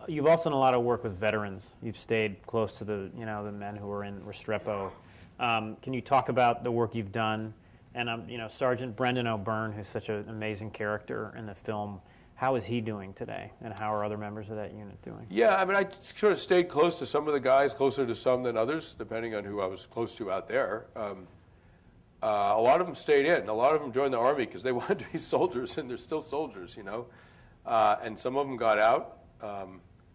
You've also done a lot of work with veterans. You've stayed close to the men who were in Restrepo. Can you talk about the work you've done? And Sergeant Brendan O'Byrne, who's such an amazing character in the film, how is he doing today, and how are other members of that unit doing? Yeah, I mean, I sort of stayed close to some of the guys, closer to some than others, depending on who I was close to out there. A lot of them stayed in. A lot of them joined the Army because they wanted to be soldiers, and they're still soldiers, and some of them got out. I'd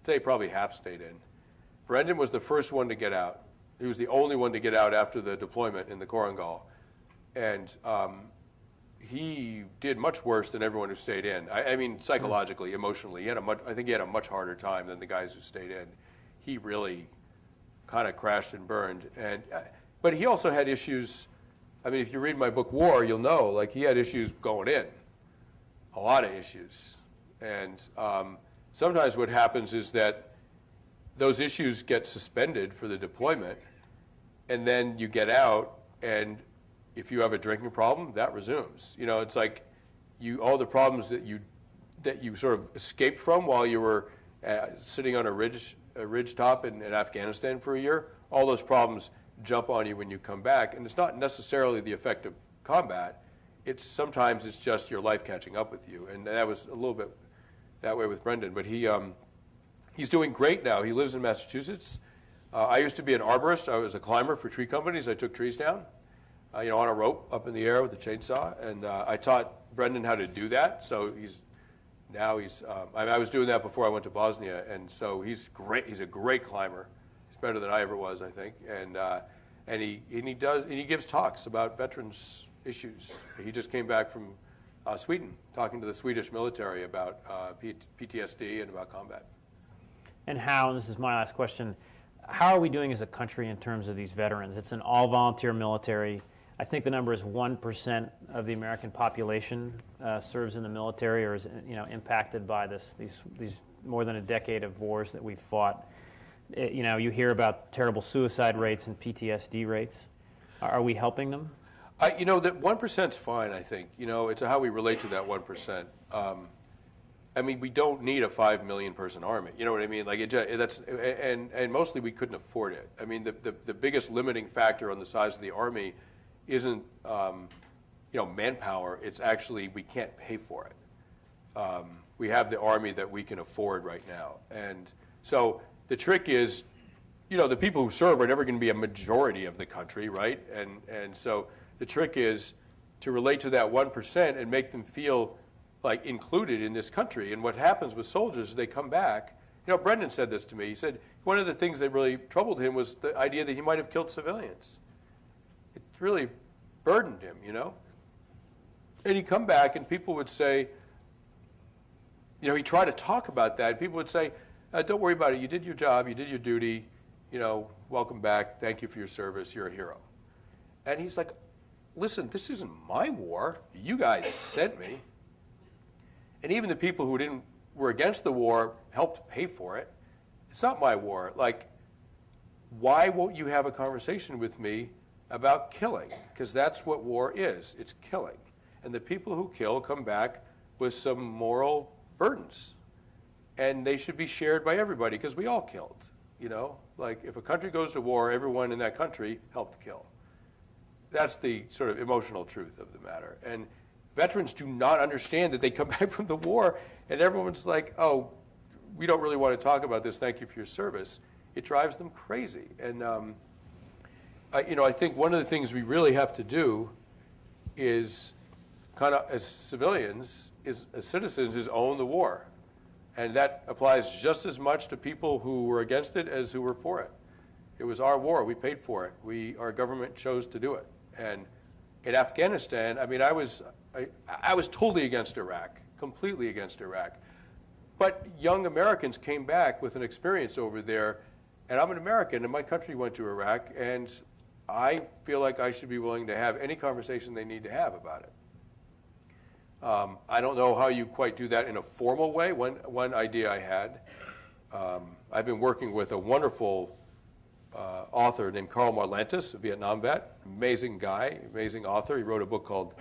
say probably half stayed in. Brendan was the first one to get out. He was the only one to get out after the deployment in the Korengal. And he did much worse than everyone who stayed in. I mean, psychologically, emotionally. I think he had a much harder time than the guys who stayed in. He really kind of crashed and burned. But he also had issues. I mean, if you read my book, War, you'll know, like, he had issues going in. A lot of issues. And sometimes what happens is that those issues get suspended for the deployment, and then you get out, and if you have a drinking problem, that resumes. It's like all the problems that you sort of escaped from while you were sitting on a ridge top in Afghanistan for a year, all those problems jump on you when you come back. And it's not necessarily the effect of combat. Sometimes it's just your life catching up with you. And that was a little bit that way with Brendan. But he's doing great now. He lives in Massachusetts. I used to be an arborist. I was a climber for tree companies. I took trees down, on a rope up in the air with a chainsaw. And I taught Brendan how to do that. So I was doing that before I went to Bosnia. And so he's great. He's a great climber. He's better than I ever was, I think. And he gives talks about veterans issues. He just came back from Sweden, talking to the Swedish military about PTSD and about combat. And this is my last question, how are we doing as a country in terms of these veterans? It's an all-volunteer military. I think the number is 1% of the American population serves in the military or is impacted by these more than a decade of wars that we've fought. You hear about terrible suicide rates and PTSD rates. Are we helping them? That 1%'s fine, I think. It's how we relate to that 1%. I mean, we don't need a 5 million person army. You know what I mean? Like and mostly we couldn't afford it. I mean, the biggest limiting factor on the size of the army isn't manpower. It's actually we can't pay for it. We have the army that we can afford right now, and so the trick is, the people who serve are never going to be a majority of the country, right? And so the trick is to relate to that 1% and make them feel like included in this country. And what happens with soldiers is they come back. Brendan said this to me. He said one of the things that really troubled him was the idea that he might have killed civilians. It really burdened him, And he'd come back and people would say, he'd try to talk about that, and people would say, don't worry about it. You did your job. You did your duty. Welcome back. Thank you for your service. You're a hero. And he's like, listen, this isn't my war. You guys sent me. And even the people who were against the war helped pay for it. It's not my war. Like, why won't you have a conversation with me about killing? Because that's what war is. It's killing. And the people who kill come back with some moral burdens. And they should be shared by everybody because we all killed. Like, if a country goes to war, everyone in that country helped kill. That's the sort of emotional truth of the matter. And veterans do not understand that they come back from the war and everyone's like, oh, we don't really want to talk about this. Thank you for your service. It drives them crazy. And I think one of the things we really have to do is kind of, as civilians, as citizens, is own the war. And that applies just as much to people who were against it as who were for it. It was our war. We paid for it. Our government chose to do it. And in Afghanistan, I mean, I was totally against Iraq, completely against Iraq. But young Americans came back with an experience over there, and I'm an American, and my country went to Iraq, and I feel like I should be willing to have any conversation they need to have about it. I don't know how you quite do that in a formal way. One idea I had, I've been working with a wonderful author named Karl Marlantes, a Vietnam vet, amazing guy, amazing author. He wrote a book called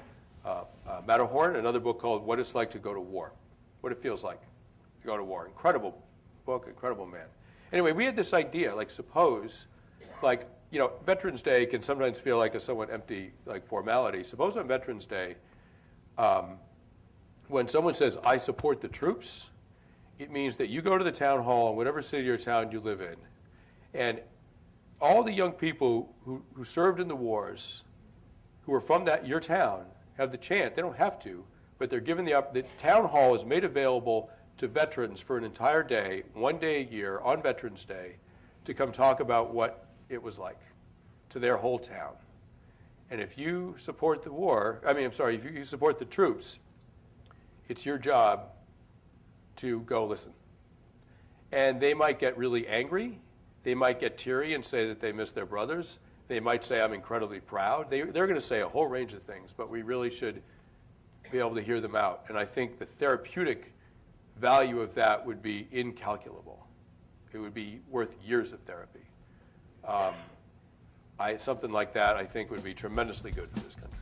Matterhorn, another book called What It's Like to Go to War, what it feels like to go to war. Incredible book, incredible man. Anyway, we had this idea, like suppose, like, you know, Veterans Day can sometimes feel like a somewhat empty, like, formality. Suppose on Veterans Day, when someone says, I support the troops, it means that you go to the town hall in whatever city or town you live in, and all the young people who served in the wars, who are from your town, have the chance, they don't have to, but they're given the town hall is made available to veterans for an entire day, 1 day a year on Veterans Day, to come talk about what it was like to their whole town. And if you support the war, if you support the troops, it's your job to go listen. And they might get really angry. They might get teary and say that they miss their brothers. They might say, I'm incredibly proud. They're going to say a whole range of things, but we really should be able to hear them out. And I think the therapeutic value of that would be incalculable. It would be worth years of therapy. Something like that, I think, would be tremendously good for this country.